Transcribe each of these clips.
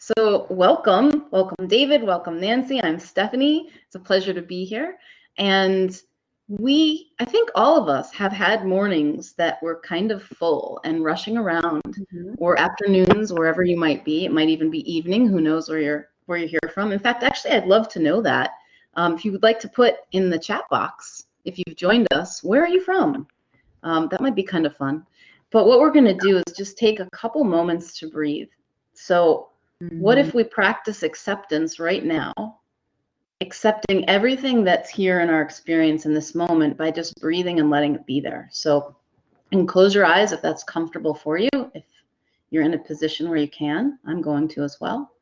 So welcome David, welcome Nancy. I'm Stephanie. It's a pleasure to be here. And I think all of us have had mornings that were kind of full and rushing around, or afternoons, wherever you might be. It might even be evening. Who knows where you're here from? In fact, actually, I'd love to know that. If you would like to put in the chat box, if you've joined us, where are you from? That might be kind of fun. But what we're going to do is just take a couple moments to breathe. So what if we practice acceptance right now, accepting everything that's here in our experience in this moment by just breathing and letting it be there. So, and close your eyes if that's comfortable for you. If you're in a position where you can, I'm going to as well.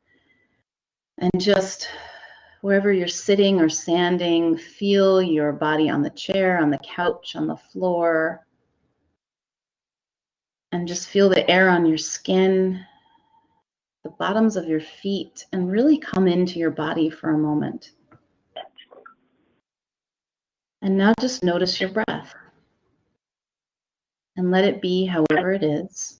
And just wherever you're sitting or standing, feel your body on the chair, on the couch, on the floor. And just feel the air on your skin, the bottoms of your feet, and really come into your body for a moment. And now just notice your breath and let it be however it is.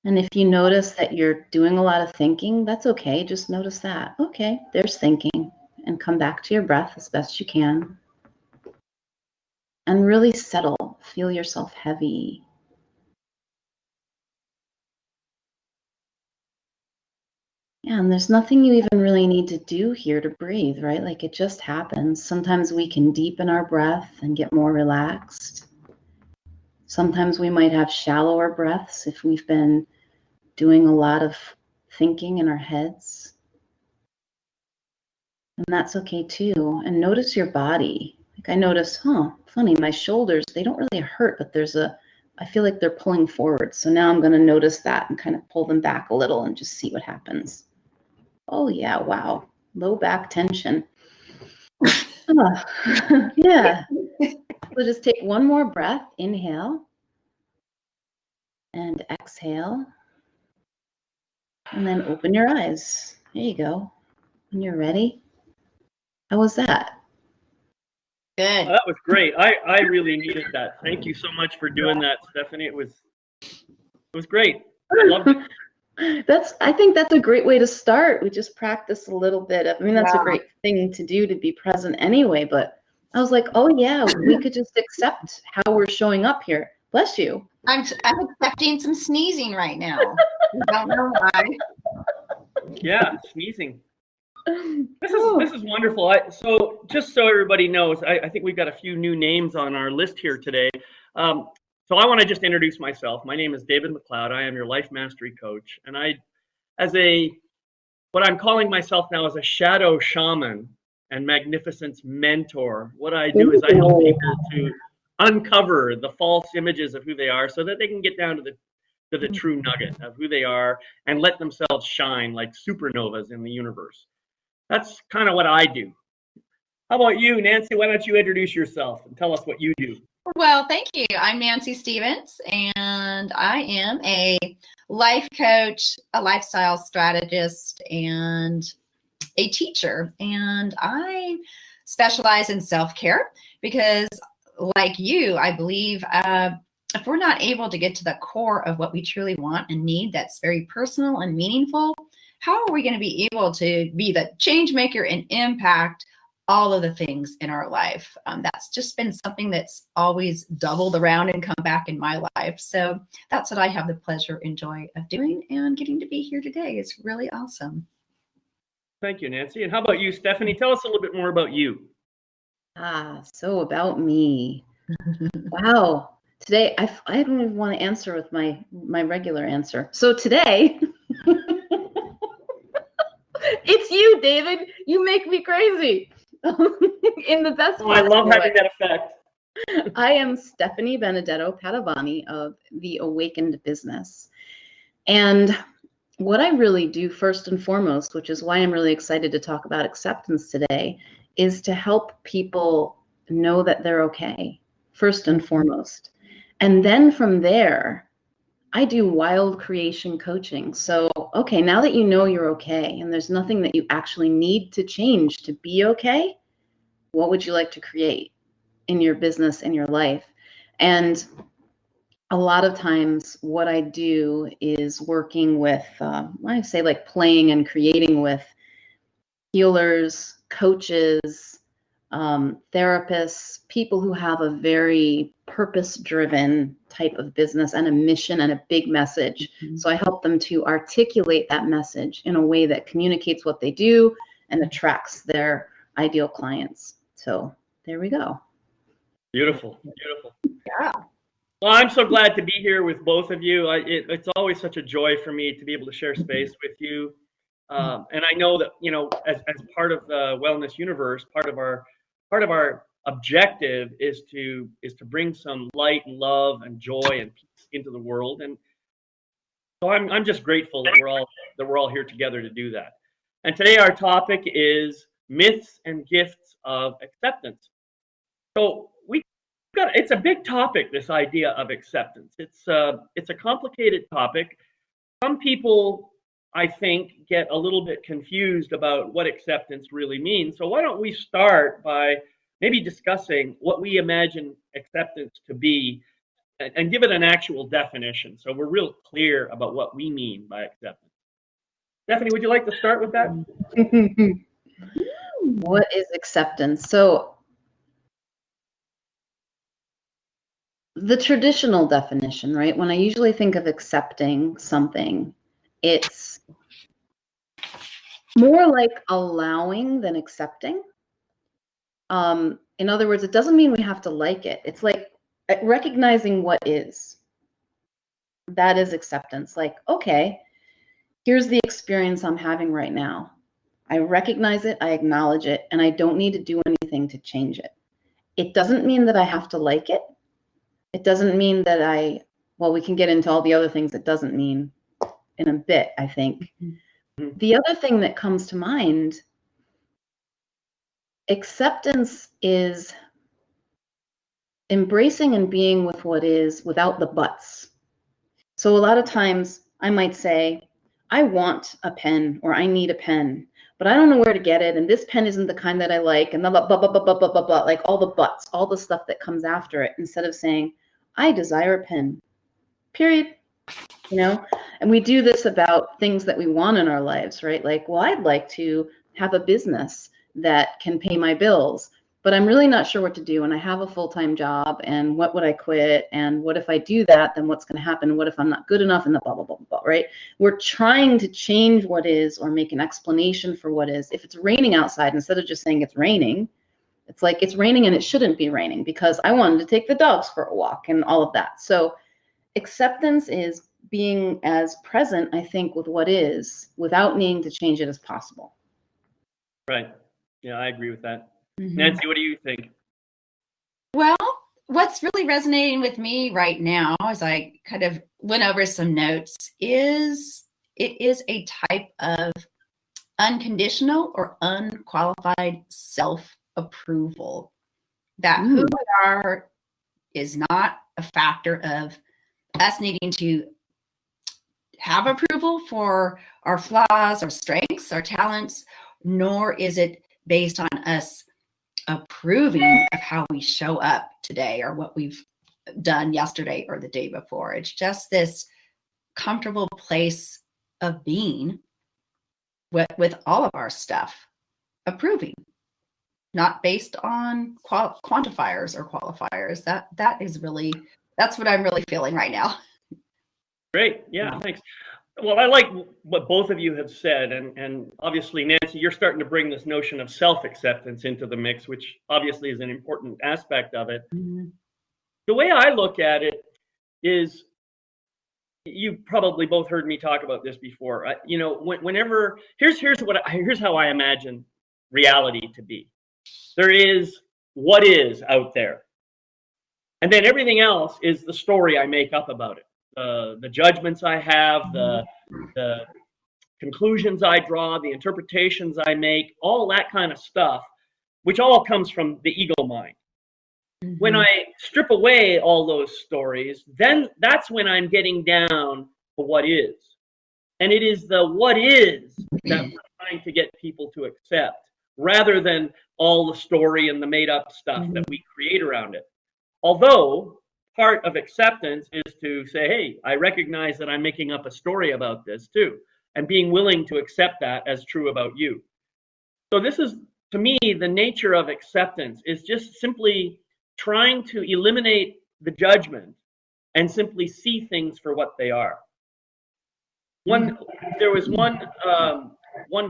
And if you notice that you're doing a lot of thinking, that's okay. Just notice that. Okay, there's thinking. And come back to your breath as best you can. And really settle. Feel yourself heavy. Yeah, and there's nothing you even really need to do here to breathe, right? Like it just happens. Sometimes we can deepen our breath and get more relaxed. Sometimes we might have shallower breaths if we've been doing a lot of thinking in our heads. And that's okay too. And notice your body. Like I notice, funny, my shoulders, they don't really hurt, but I feel like they're pulling forward. So now I'm going to notice that and kind of pull them back a little and just see what happens. Oh yeah, wow. Low back tension. Yeah. So just take one more breath. Inhale. And exhale. And then open your eyes. There you go. When you're ready. How was that? Good. That was great. I really needed that. Thank you so much for doing that, Stephanie. It was great. I loved it. I think that's a great way to start. We just practice a little bit of, that's a great thing to do, to be present anyway, but I was like, oh yeah, we could just accept how we're showing up here. Bless you. I'm accepting some sneezing right now. I don't know why. Yeah, sneezing. This is wonderful. So just so everybody knows, I think we've got a few new names on our list here today. So I want to just introduce myself. My name is David McLeod. I am your life mastery coach. And what I'm calling myself now is a shadow shaman and magnificence mentor. What I do is I help people to uncover the false images of who they are so that they can get down to the true nugget of who they are and let themselves shine like supernovas in the universe. That's kind of what I do. How about you, Nancy? Why don't you introduce yourself and tell us what you do? Well, thank you. I'm Nancy Stevens, and I am a life coach, a lifestyle strategist, and a teacher. And I specialize in self-care because, like you, I believe if we're not able to get to the core of what we truly want and need, that's very personal and meaningful, how are we going to be able to be the change maker and impact all of the things in our life? That's just been something that's always doubled around and come back in my life. So that's what I have the pleasure and joy of doing, and getting to be here today is really awesome. Thank you, Nancy. And how about you, Stephanie? Tell us a little bit more about you. So about me. Wow. Today, I don't even want to answer with my regular answer. So today, it's you, David. You make me crazy. In the best way. I love having that effect. I am Stephanie Benedetto Padovani of The Awakened Business. And what I really do first and foremost, which is why I'm really excited to talk about acceptance today, is to help people know that they're okay, first and foremost. And then from there, I do wild creation coaching. So, okay, now that you know you're okay and there's nothing that you actually need to change to be okay, what would you like to create in your business, in your life? And a lot of times what I do is working with, I say like playing and creating with healers, coaches, therapists, people who have a very purpose-driven type of business and a mission and a big message. Mhm. So I help them to articulate that message in a way that communicates what they do and attracts their ideal clients. So there we go. Beautiful, beautiful. Yeah. Well, I'm so glad to be here with both of you. It's always such a joy for me to be able to share space with you. And I know that, you know, as part of the wellness universe, part of our objective is to bring some light and love and joy and peace into the world. And so I'm just grateful that we're all here together to do that. And today our topic is myths and gifts of acceptance. So it's a big topic, this idea of acceptance. It's a complicated topic. Some people, I think, get a little bit confused about what acceptance really means. So why don't we start by maybe discussing what we imagine acceptance to be and give it an actual definition so we're real clear about what we mean by acceptance. Stephanie, would you like to start with that? What is acceptance? So the traditional definition, right? When I usually think of accepting something, it's more like allowing than accepting. In other words, it doesn't mean we have to like it. It's like recognizing what is. That is acceptance. Like, okay, here's the experience I'm having right now. I recognize it, I acknowledge it, and I don't need to do anything to change it. It doesn't mean that I have to like it. It doesn't mean that well, we can get into all the other things it doesn't mean in a bit, I think. Mhm. The other thing that comes to mind, acceptance is embracing and being with what is without the buts. So a lot of times I might say, I want a pen or I need a pen, but I don't know where to get it. And this pen isn't the kind that I like, and blah, blah, blah, blah, blah, blah, blah, blah, like all the buts, all the stuff that comes after it, instead of saying, I desire a pen, period. You know, and we do this about things that we want in our lives, right? Like, well, I'd like to have a business that can pay my bills, but I'm really not sure what to do. And I have a full-time job, and what would I quit? And what if I do that? Then what's going to happen? What if I'm not good enough? And the blah, blah, blah, blah, right? We're trying to change what is or make an explanation for what is. If it's raining outside, instead of just saying it's raining, it's like it's raining and it shouldn't be raining because I wanted to take the dogs for a walk and all of that. So acceptance is being as present, I think, with what is without needing to change it as possible. Right. Yeah, I agree with that. Mhm. Nancy, what do you think? Well, what's really resonating with me right now as I kind of went over some notes is it is a type of unconditional or unqualified self-approval. That who we are is not a factor of us needing to have approval for our flaws, our strengths, our talents, nor is it based on us approving of how we show up today or what we've done yesterday or the day before. It's just this comfortable place of being with all of our stuff, approving, not based on quantifiers or qualifiers. That is really, that's what I'm really feeling right now. Great. Yeah, thanks. Well, I like what both of you have said, and obviously, Nancy, you're starting to bring this notion of self-acceptance into the mix, which obviously is an important aspect of it. Mhm. The way I look at it is, you probably both heard me talk about this before. You know, whenever here's how I imagine reality to be. There is what is out there, and then everything else is the story I make up about it. The judgments I have, the conclusions I draw, the interpretations I make, all that kind of stuff, which all comes from the ego mind. Mhm. When I strip away all those stories, then that's when I'm getting down to what is. And it is the what is that we're trying to get people to accept, rather than all the story and the made up stuff that we create around it. Although part of acceptance is to say, hey, I recognize that I'm making up a story about this too, and being willing to accept that as true about you. So this is, to me, the nature of acceptance is just simply trying to eliminate the judgment and simply see things for what they are. There was one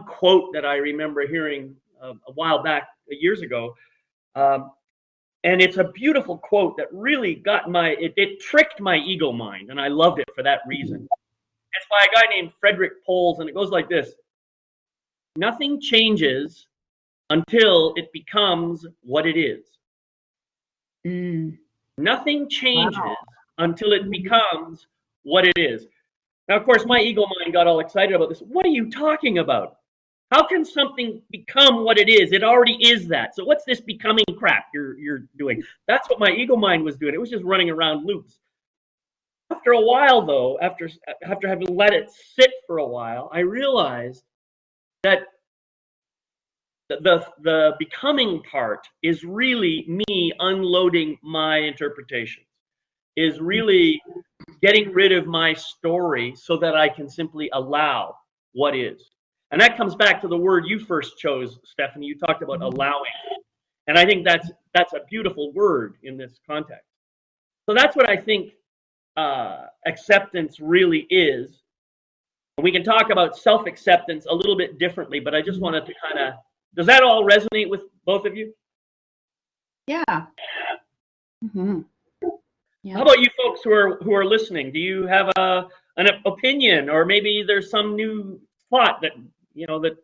quote that I remember hearing a while back, years ago, and it's a beautiful quote that really got it tricked my ego mind, and I loved it for that reason. It's by a guy named Frederick Poles, and it goes like this: nothing changes until it becomes what it is. Nothing changes until it becomes what it is. Now, of course, my ego mind got all excited about this. What are you talking about? How can something become what it is? It already is that. So what's this becoming crap you're doing? That's what my ego mind was doing. It was just running around loops. After a while, though, after having let it sit for a while, I realized that the becoming part is really me unloading my interpretations, is really getting rid of my story so that I can simply allow what is. And that comes back to the word you first chose, Stephanie. You talked about allowing. And I think that's a beautiful word in this context. So that's what I think acceptance really is. And we can talk about self-acceptance a little bit differently, but I just wanted to kind of, does that all resonate with both of you? Yeah. Mm-hmm. Yeah. How about you folks who are listening? Do you have an opinion, or maybe there's some new thought that that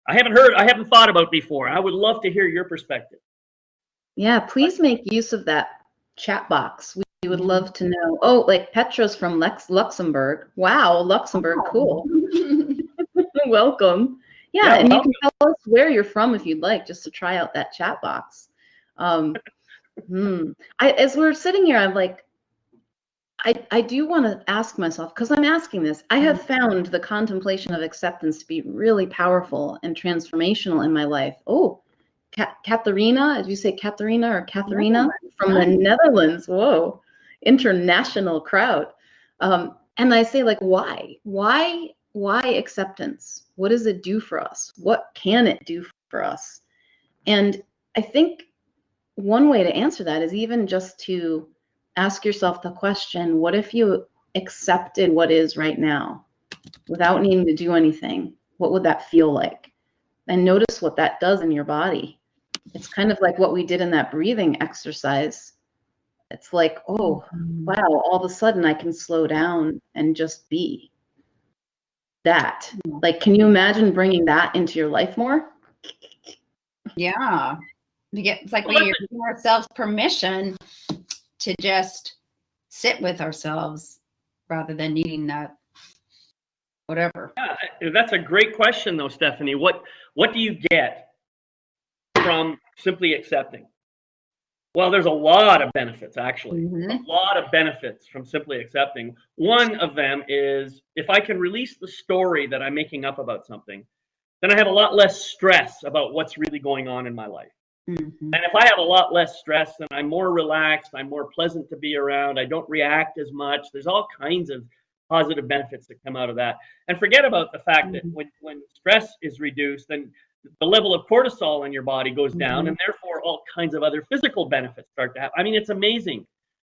I haven't thought about before? I would love to hear your perspective. Yeah, please make use of that chat box. We would love to know. Oh, like Petra's from Luxembourg. Wow, Luxembourg, cool. Welcome. Yeah, and welcome. You can tell us where you're from if you'd like, just to try out that chat box. As we're sitting here, I'm like, I do want to ask myself, because I'm asking this, I have found the contemplation of acceptance to be really powerful and transformational in my life. Oh, Katharina, did you say Katharina or Katharina from the Netherlands? Whoa, international crowd. And I say, like, why? Why acceptance? What does it do for us? What can it do for us? And I think one way to answer that is even just to ask yourself the question, what if you accepted what is right now without needing to do anything? What would that feel like? And notice what that does in your body. It's kind of like what we did in that breathing exercise. It's like, oh, wow, all of a sudden I can slow down and just be. That. Like, can you imagine bringing that into your life more? Yeah. It's like we are giving ourselves permission to just sit with ourselves rather than needing that whatever. Yeah, that's a great question, though, Stephanie. What do you get from simply accepting? Well, there's a lot of benefits, actually. A lot of benefits from simply accepting. One of them is if I can release the story that I'm making up about something, then I have a lot less stress about what's really going on in my life. And if I have a lot less stress, then I'm more relaxed, I'm more pleasant to be around, I don't react as much. There's all kinds of positive benefits that come out of that. And forget about the fact that when stress is reduced, then the level of cortisol in your body goes down, and therefore all kinds of other physical benefits start to happen. I mean, it's amazing.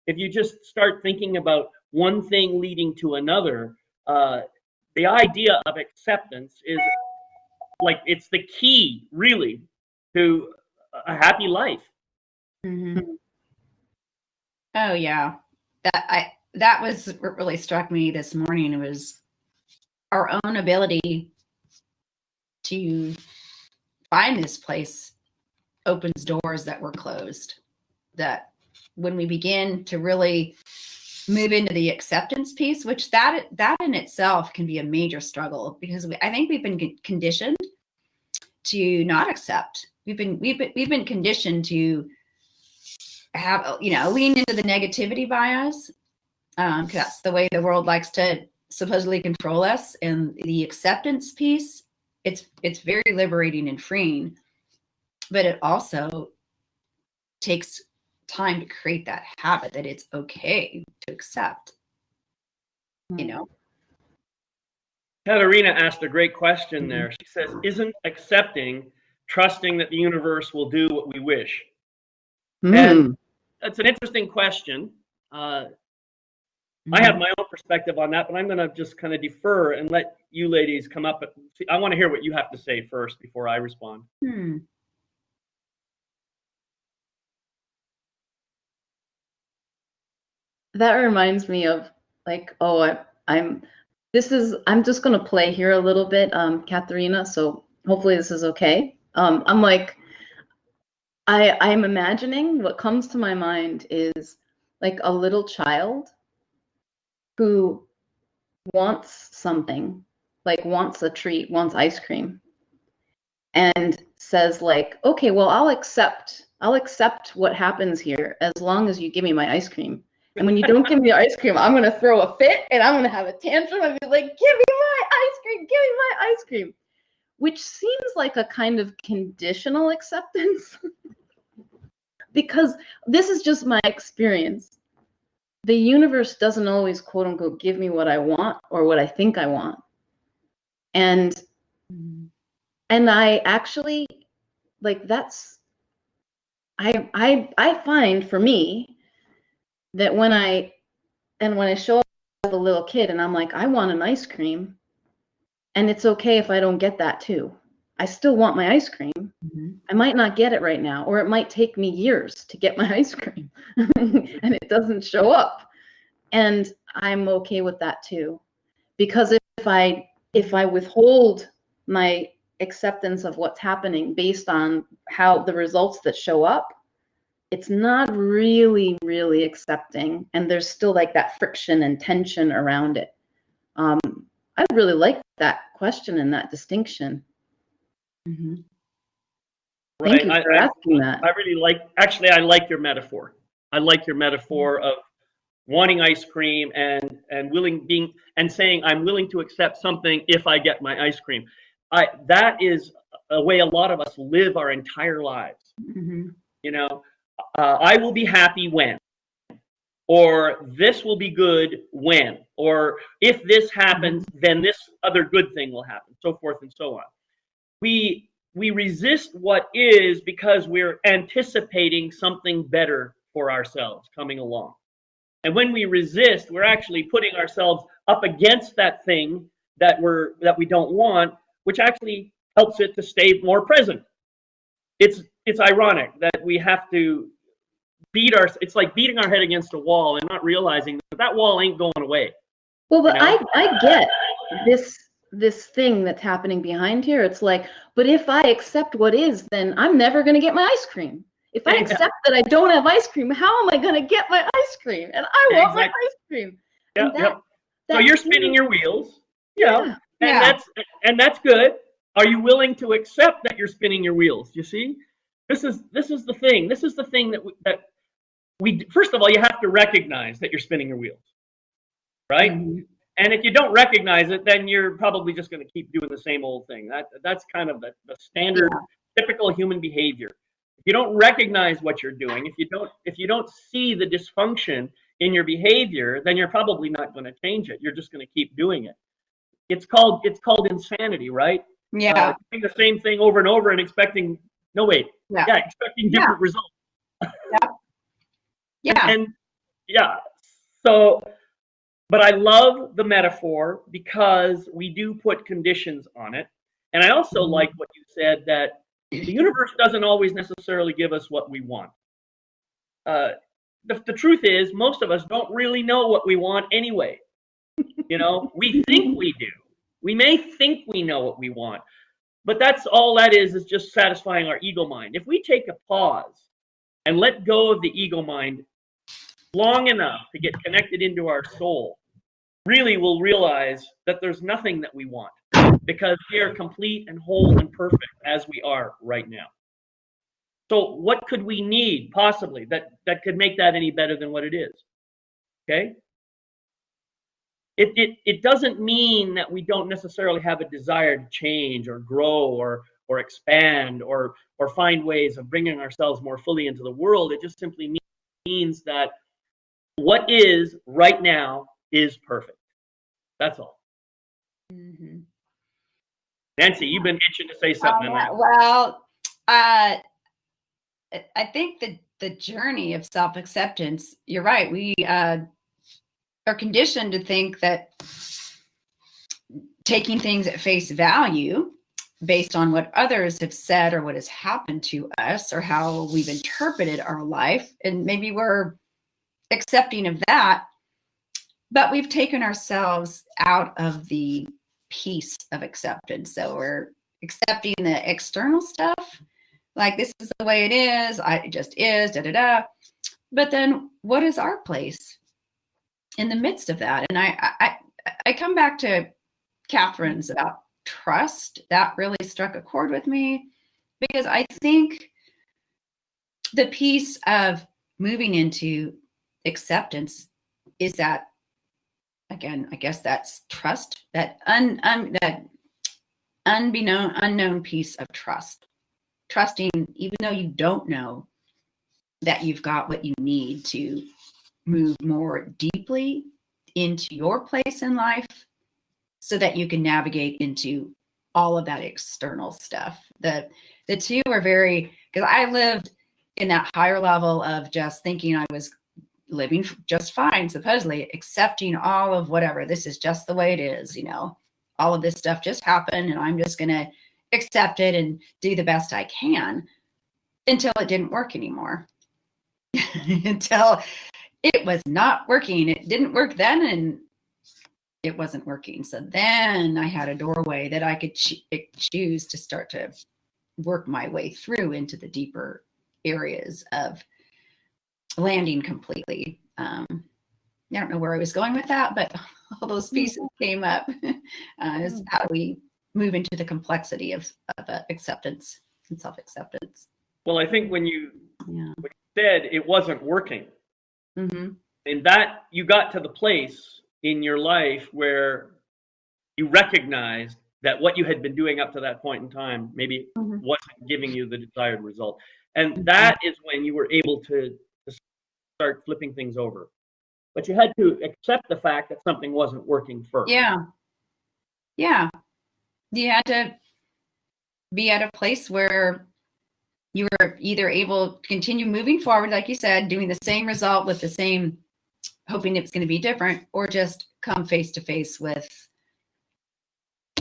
If you just start thinking about one thing leading to another, the idea of acceptance is like, it's the key, really, to a happy life. Oh yeah, that was what really struck me this morning. It was our own ability to find this place opens doors that were closed. That when we begin to really move into the acceptance piece, which that in itself can be a major struggle, because I think we've been conditioned to not accept. We've been conditioned to have, lean into the negativity bias, because that's the way the world likes to supposedly control us. And the acceptance piece, it's very liberating and freeing, but it also takes time to create that habit that it's okay to accept, you know? Katerina asked a great question there. She says, isn't accepting trusting that the universe will do what we wish? And that's an interesting question. I have my own perspective on that, but I'm going to just kind of defer and let you ladies come up. I want to hear what you have to say first before I respond. That reminds me of like, oh, I'm just going to play here a little bit, Katharina. So hopefully this is okay. I'm like, I'm imagining what comes to my mind is like a little child who wants something, like wants a treat, wants ice cream, and says like, okay, well, I'll accept what happens here as long as you give me my ice cream. And when you don't give me the ice cream, I'm going to throw a fit and I'm going to have a tantrum and be like, give me my ice cream, give me my ice cream, which seems like a kind of conditional acceptance. Because this is just my experience. The universe doesn't always, quote unquote, give me what I want or what I think I want. And I actually, like, that's, I find for me that when I show up as a little kid and I'm like, I want an ice cream, and it's okay if I don't get that too. I still want my ice cream. I might not get it right now, or it might take me years to get my ice cream and it doesn't show up. And I'm okay with that too. Because if I withhold my acceptance of what's happening based on how the results that show up, it's not really accepting, and there's still like that friction and tension around it. I really like that question and that distinction. Thank you for asking that. I really like, actually, I like your metaphor. I like your metaphor of wanting ice cream and saying I'm willing to accept something if I get my ice cream. That is a way a lot of us live our entire lives. You know, I will be happy when, or this will be good when, or if this happens, then this other good thing will happen, so forth and so on. We resist what is because we're anticipating something better for ourselves coming along. And when we resist, we're actually putting ourselves up against that thing that we don't want, which actually helps it to stay more present. It's ironic that we have to it's like beating our head against a wall and not realizing that wall ain't going away. Well, but I get this thing that's happening behind here. It's like, but if I accept what is, then I'm never going to get my ice cream. If I accept that I don't have ice cream, how am I going to get my ice cream? And I want my ice cream. So you're spinning your wheels. And that's good. Are you willing to accept that you're spinning your wheels? You see, this is the thing. This is the thing that we first of all, you have to recognize that you're spinning your wheels, right? And if you don't recognize it, then you're probably just going to keep doing the same old thing. That's kind of the standard, typical human behavior. If you don't recognize what you're doing, if you don't see the dysfunction in your behavior, then you're probably not going to change it. You're just going to keep doing it. It's called insanity, right? Doing the same thing over and over and expecting expecting different results. So, but I love the metaphor because we do put conditions on it. And I also like what you said, that the universe doesn't always necessarily give us what we want. The truth is, most of us don't really know what we want anyway. You know, we think we do. We may think we know what we want, but that's all that is just satisfying our ego mind. If we take a pause and let go of the ego mind long enough to get connected into our soul, really we'll realize that there's nothing that we want, because we are complete and whole and perfect as we are right now. So what could we need possibly that could make that any better than what it is? Okay? It doesn't mean that we don't necessarily have a desire to change or grow or expand or find ways of bringing ourselves more fully into the world. It just simply means means that what is right now is perfect. That's all. Mm-hmm. Nancy, you've been itching to say something. Well, I think the journey of self-acceptance, you're right. We are conditioned to think that taking things at face value based on what others have said or what has happened to us or how we've interpreted our life, and maybe we're accepting of that, but we've taken ourselves out of the piece of acceptance. So we're accepting the external stuff, like this is the way it is, it just is, da da da. But then what is our place in the midst of that? And I come back to Catherine's about trust. That really struck a chord with me, because I think the piece of moving into acceptance is that, again, I guess that's trust, that that unknown piece of trust. Trusting, even though you don't know, that you've got what you need to move more deeply into your place in life, so that you can navigate into all of that external stuff. The two are very, because I lived in that higher level of just thinking I was living just fine, supposedly accepting all of whatever, this is just the way it is, all of this stuff just happened and I'm just going to accept it and do the best I can, until it didn't work anymore. Until it was not working. It didn't work then, and it wasn't working. So then I had a doorway that I could choose to start to work my way through into the deeper areas of landing completely. I don't know where I was going with that, but all those pieces came up. Is how do we move into the complexity of acceptance and self-acceptance. Well, I think when you said it wasn't working, and that you got to the place in your life where you recognized that what you had been doing up to that point in time maybe wasn't giving you the desired result. And that is when you were able to start flipping things over. But you had to accept the fact that something wasn't working first. Yeah. You had to be at a place where you were either able to continue moving forward, like you said, doing the same result with the same, hoping it's going to be different, or just come face to face with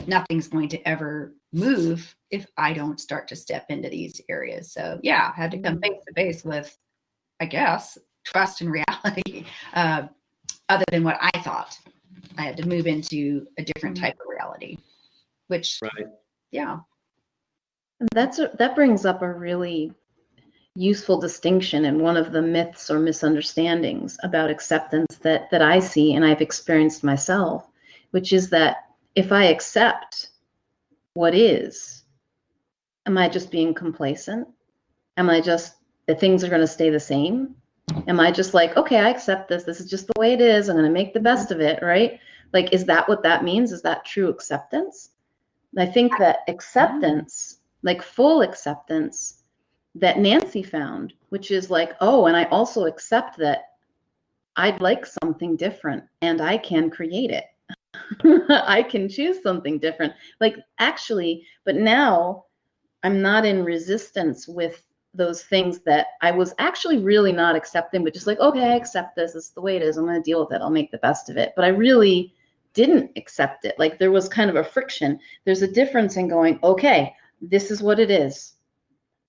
nothing's going to ever move if I don't start to step into these areas. So I had to come face to face with, I guess, trust and reality, other than what I thought. I had to move into a different type of reality, which, That brings up a really useful distinction in one of the myths or misunderstandings about acceptance that I see and I've experienced myself, which is that if I accept what is, am I just being complacent? Am I just, the things are going to stay the same? Am I just like, okay, I accept this. This is just the way it is. I'm going to make the best of it, right? Like, is that what that means? Is that true acceptance? And I think that acceptance, like full acceptance that Nancy found, which is like, oh, and I also accept that I'd like something different and I can create it. I can choose something different. Like, actually, but now I'm not in resistance with those things that I was actually really not accepting, but just like, okay, I accept this. This is the way it is. I'm going to deal with it. I'll make the best of it. But I really didn't accept it. Like, there was kind of a friction. There's a difference in going, okay, this is what it is.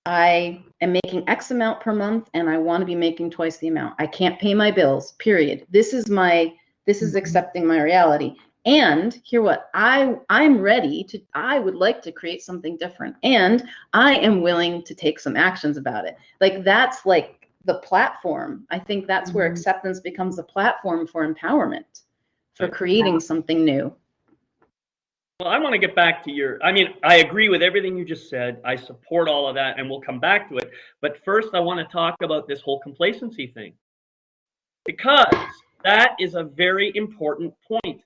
I am making X amount per month and I want to be making twice the amount. I can't pay my bills, period. This is accepting my reality. And hear what, I'm ready to, I would like to create something different. And I am willing to take some actions about it. Like, that's like the platform. I think that's where acceptance becomes a platform for empowerment, for creating something new. Well, I want to get back to I agree with everything you just said. I support all of that, and we'll come back to it. But first, I want to talk about this whole complacency thing, because that is a very important point.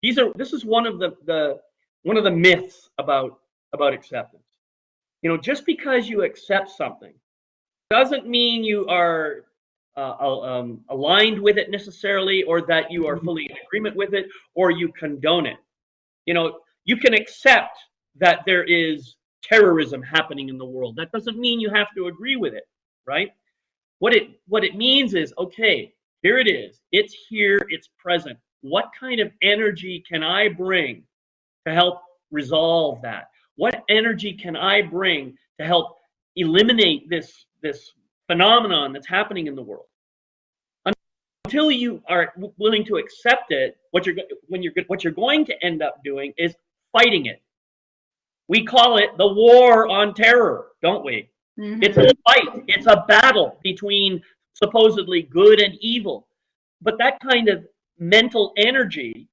This is one of the myths about acceptance. Just because you accept something doesn't mean you are aligned with it necessarily, or that you are fully in agreement with it, or you condone it. You know, you can accept that there is terrorism happening in the world. That doesn't mean you have to agree with it, right? What it means is, okay, here it is. It's here, it's present. What kind of energy can I bring to help resolve that? What energy can I bring to help eliminate this phenomenon that's happening in the world? Until you are willing to accept it, what you're going to end up doing is fighting it. We call it the war on terror, don't we? Mm-hmm. It's a fight. It's a battle between supposedly good and evil. But that kind of mental energy,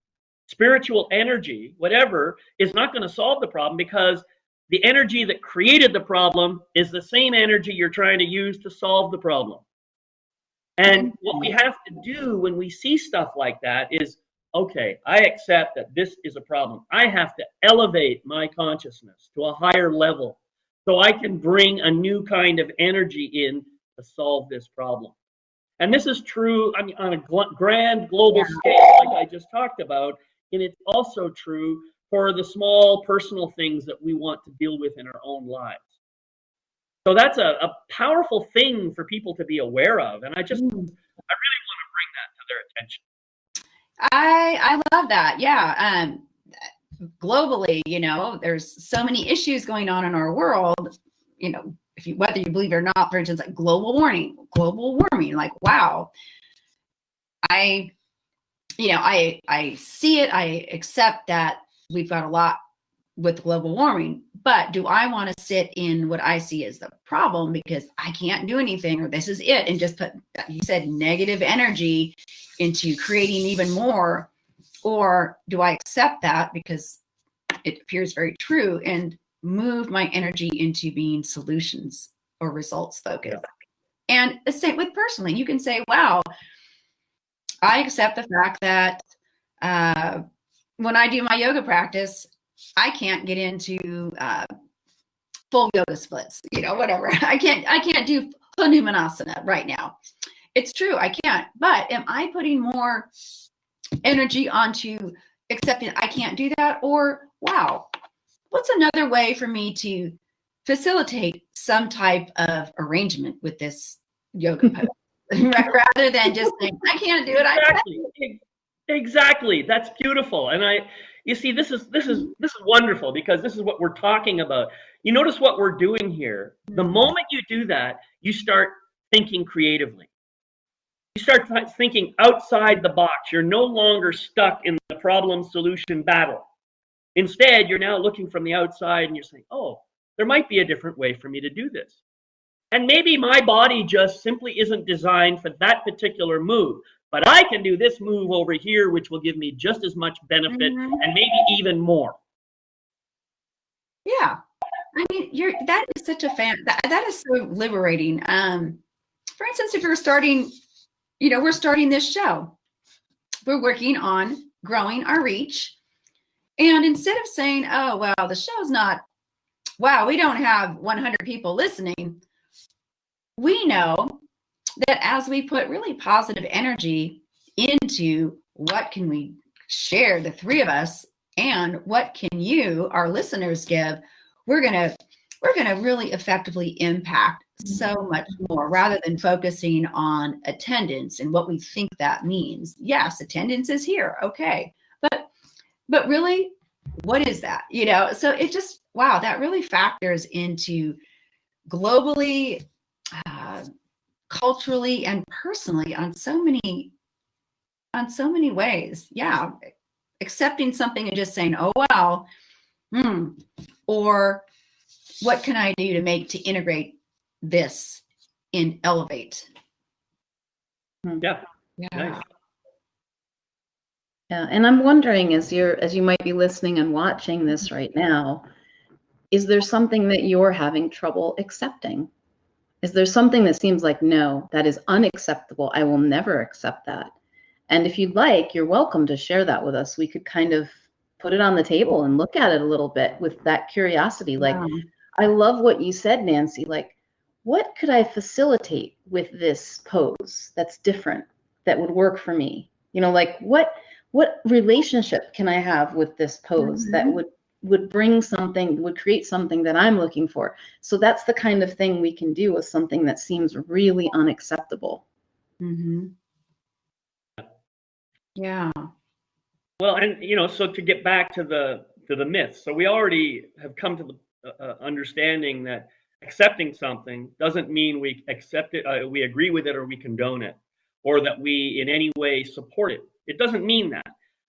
spiritual energy, whatever, is not going to solve the problem, because the energy that created the problem is the same energy you're trying to use to solve the problem. And what we have to do when we see stuff like that is, okay, I accept that this is a problem. I have to elevate my consciousness to a higher level so I can bring a new kind of energy in to solve this problem. And this is true, I mean, on a grand global scale, like I just talked about, and it's also true for the small personal things that we want to deal with in our own lives. So that's a powerful thing for people to be aware of. And I really want to bring that to their attention. I love that. Yeah. Globally, you know, there's so many issues going on in our world, you know, whether you believe it or not. For instance, like global warming, like, wow. I see it. I accept that we've got a lot with global warming, but do I want to sit in what I see as the problem because I can't do anything, or this is it, and just put, you said, negative energy into creating even more? Or do I accept that because it appears very true and move my energy into being solutions or results focused? And the same with personally. You can say, wow, I accept the fact that when I do my yoga practice, I can't get into full yoga splits, you know, whatever. I can't do Hanumanasana right now. It's true, I can't. But am I putting more energy onto accepting I can't do that? Or, wow, what's another way for me to facilitate some type of arrangement with this yoga pose? Rather than just saying, I can't do it. Exactly. That's beautiful. And you see, this is wonderful, because this is what we're talking about. You notice what we're doing here. The moment you do that, you start thinking creatively. You start thinking outside the box. You're no longer stuck in the problem solution battle. Instead, you're now looking from the outside and you're saying, oh, there might be a different way for me to do this. And maybe my body just simply isn't designed for that particular move, but I can do this move over here, which will give me just as much benefit and maybe even more. Yeah. I mean, that is such a that is so liberating. For instance, if you're starting, you know, we're starting this show, we're working on growing our reach. And instead of saying, oh, well, the show's not, wow, we don't have 100 people listening. We know that as we put really positive energy into what can we share, the three of us, and what can you, our listeners, give, we're gonna really effectively impact so much more, rather than focusing on attendance and what we think that means. Yes, attendance is here, okay, but really, what is that? You know, so it just, wow, that really factors into globally, culturally, and personally on so many ways. Yeah, accepting something and just saying, oh wow, or what can I do to integrate this and elevate? Yeah. Nice. Yeah, and I'm wondering, as you might be listening and watching this right now, is there something that you're having trouble accepting? Is there something that seems like, no, that is unacceptable, I will never accept that? And if you'd like, you're welcome to share that with us. We could kind of put it on the table and look at it a little bit with that curiosity. Like, I love what you said, Nancy. Like, what could I facilitate with this pose that's different, that would work for me? You know, like what relationship can I have with this pose that would bring something, would create something that I'm looking for? So that's the kind of thing we can do with something that seems really unacceptable. Yeah. Well, and so to get back to the myths, so we already have come to the understanding that accepting something doesn't mean we accept it, we agree with it, or we condone it, or that we in any way support it. It doesn't mean that.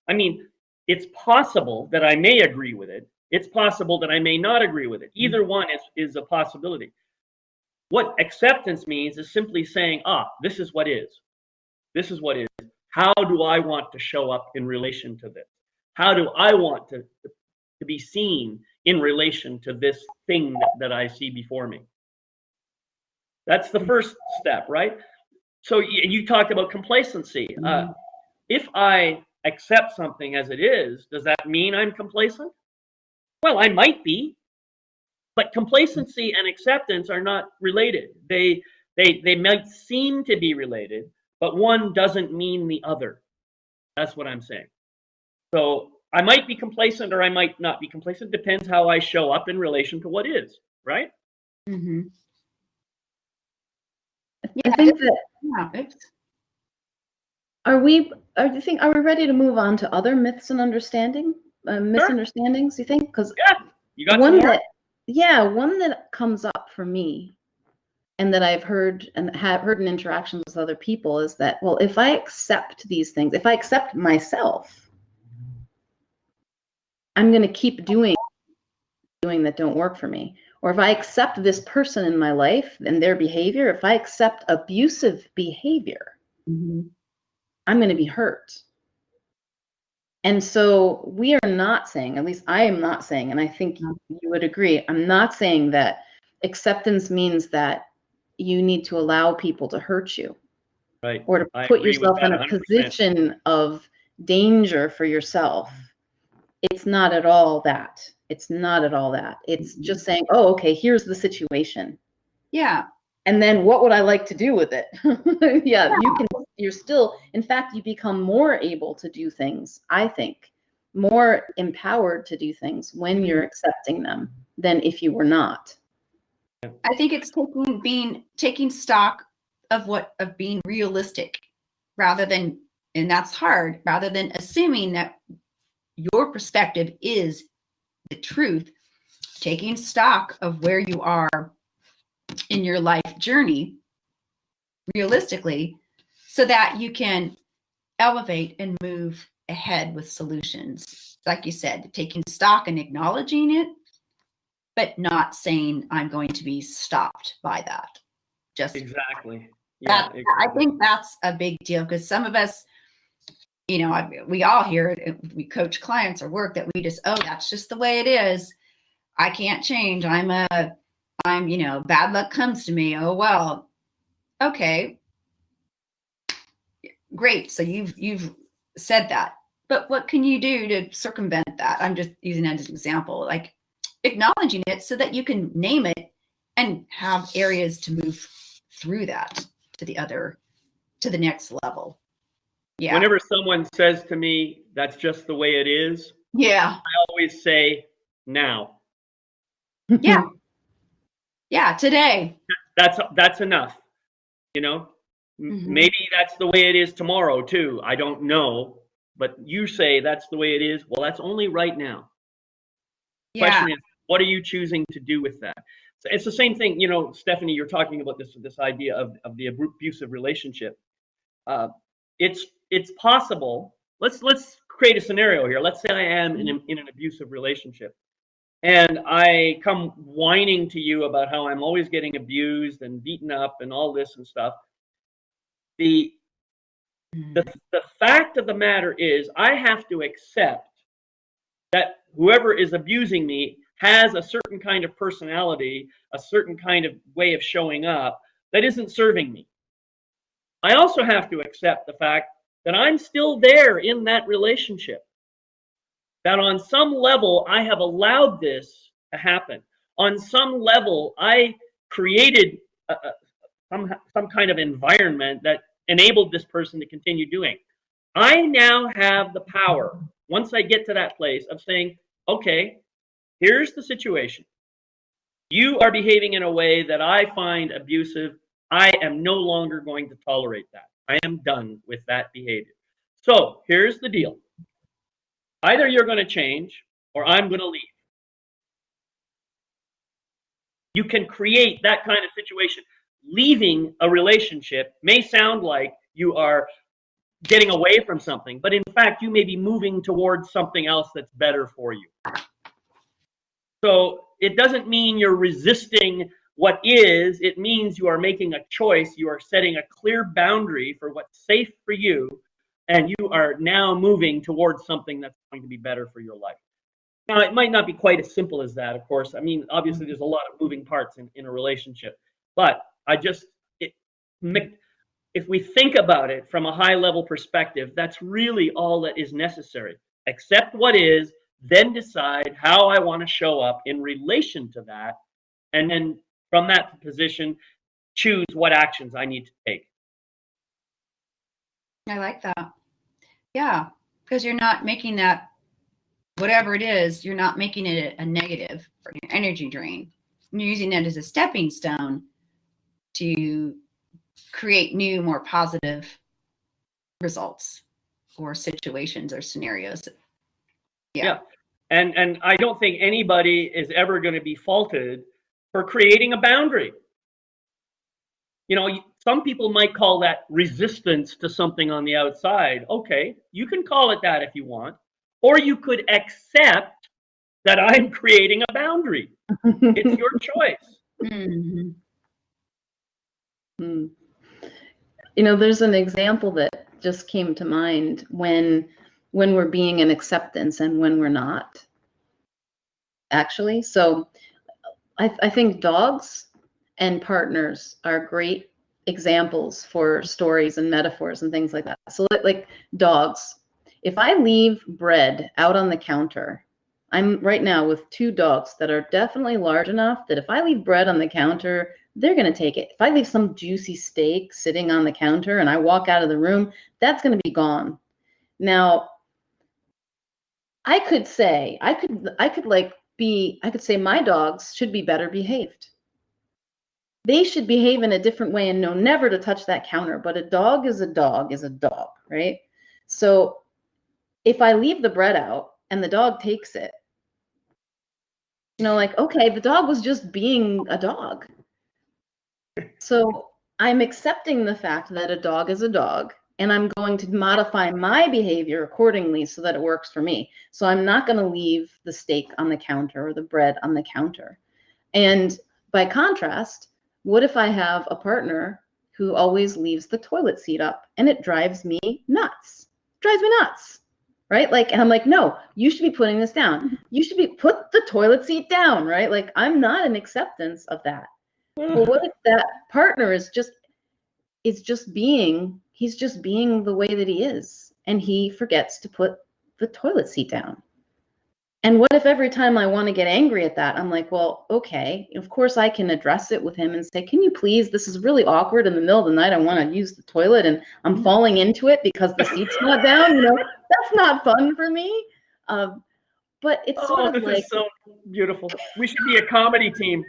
I mean, it's possible that I may agree with it. It's possible that I may not agree with it. Either one is a possibility. What acceptance means is simply saying, this is what is. This is what is. How do I want to show up in relation to this? How do I want to be seen in relation to this thing that I see before me? That's the first step, right? So you talked about complacency. If I accept something as it is, does that mean I'm complacent? Well, I might be, but complacency and acceptance are not related. They might seem to be related, but one doesn't mean the other. That's what I'm saying. So I might be complacent or I might not be complacent. Depends how I show up in relation to what is, right? Mm-hmm. I think that are we ready to move on to other myths and misunderstandings, you think? Because you got one that comes up for me and that I've heard and have heard in interactions with other people is that, well, if I accept these things, if I accept myself, I'm going to keep doing that don't work for me. Or if I accept this person in my life and their behavior, if I accept abusive behavior, I'm going to be hurt. And so we are not saying, at least I am not saying, and I think you would agree, I'm not saying that acceptance means that you need to allow people to hurt you. Right. Or to put yourself in a position of danger for yourself. It's not at all that. It's not at all that. It's just saying, oh, okay, here's the situation. Yeah. And then what would I like to do with it? You're still, in fact, you become more able to do things, I think, more empowered to do things when you're accepting them than if you were not. I think it's taking stock of being realistic rather than, and that's hard, rather than assuming that your perspective is the truth, taking stock of where you are in your life journey realistically so that you can elevate and move ahead with solutions. Like you said, taking stock and acknowledging it, but not saying I'm going to be stopped by that. Just exactly. Exactly. I think that's a big deal because some of us, we all hear it. We coach clients or work that we just, that's just the way it is. I can't change. I'm bad luck comes to me. Oh, well, okay, great. So you've said that, but what can you do to circumvent that? I'm just using that as an example, like acknowledging it so that you can name it and have areas to move through that to the next level. Yeah. Whenever someone says to me, that's just the way it is. Yeah. I always say now. Yeah. Yeah. Today. That's enough. Maybe that's the way it is tomorrow too. I don't know, but you say that's the way it is. Well, that's only right now. The question is, what are you choosing to do with that? So it's the same thing, Stephanie, you're talking about this idea of the abusive relationship. It's possible. Let's create a scenario here. Let's say I am in an abusive relationship. And I come whining to you about how I'm always getting abused and beaten up and all this and stuff. The fact of the matter is I have to accept that whoever is abusing me has a certain kind of personality, a certain kind of way of showing up that isn't serving me. I also have to accept the fact that I'm still there in that relationship. That on some level, I have allowed this to happen. On some level, I created some kind of environment that enabled this person to continue doing. I now have the power, once I get to that place, of saying, okay, here's the situation. You are behaving in a way that I find abusive. I am no longer going to tolerate that. I am done with that behavior. So here's the deal. Either you're going to change or I'm going to leave. You can create that kind of situation. Leaving a relationship may sound like you are getting away from something, but in fact, you may be moving towards something else that's better for you. So it doesn't mean you're resisting what is, it means you are making a choice, you are setting a clear boundary for what's safe for you, and you are now moving towards something that's going to be better for your life. Now, it might not be quite as simple as that, of course. I mean, obviously, there's a lot of moving parts in a relationship, but if we think about it from a high-level perspective, that's really all that is necessary. Accept what is, then decide how I want to show up in relation to that, and then from that position, choose what actions I need to take. I like that. Yeah, because you're not making that, whatever it is, you're not making it a negative or an energy drain. You're using it as a stepping stone to create new, more positive results or situations or scenarios. Yeah. And I don't think anybody is ever going to be faulted for creating a boundary. You know, some people might call that resistance to something on the outside. Okay, you can call it that if you want. Or you could accept that I'm creating a boundary. It's your choice. Mm-hmm. You know, there's an example that just came to mind when we're being in acceptance and when we're not, actually. So I think dogs and partners are great examples for stories and metaphors and things like that. So like dogs, if I leave bread out on the counter, I'm right now with 2 dogs that are definitely large enough that if I leave bread on the counter, they're going to take it. If I leave some juicy steak sitting on the counter and I walk out of the room, that's going to be gone. Now, I could say my dogs should be better behaved. They should behave in a different way and know never to touch that counter. But a dog is a dog, right? So if I leave the bread out and the dog takes it, you know, like, okay, the dog was just being a dog. So I'm accepting the fact that a dog is a dog, and I'm going to modify my behavior accordingly so that it works for me. So I'm not going to leave the steak on the counter or the bread on the counter. And by contrast, what if I have a partner who always leaves the toilet seat up and it drives me nuts? Right? Like, and I'm like, no, you should be putting this down. You should put the toilet seat down, right? Like, I'm not in acceptance of that. Well, what if that partner is just being the way that he is, and he forgets to put the toilet seat down? And what if every time I want to get angry at that, I'm like, well, okay, of course I can address it with him and say, can you please, this is really awkward in the middle of the night. I want to use the toilet and I'm falling into it because the seat's not down. You know, that's not fun for me. But it's sort of like, is so beautiful. We should be a comedy team.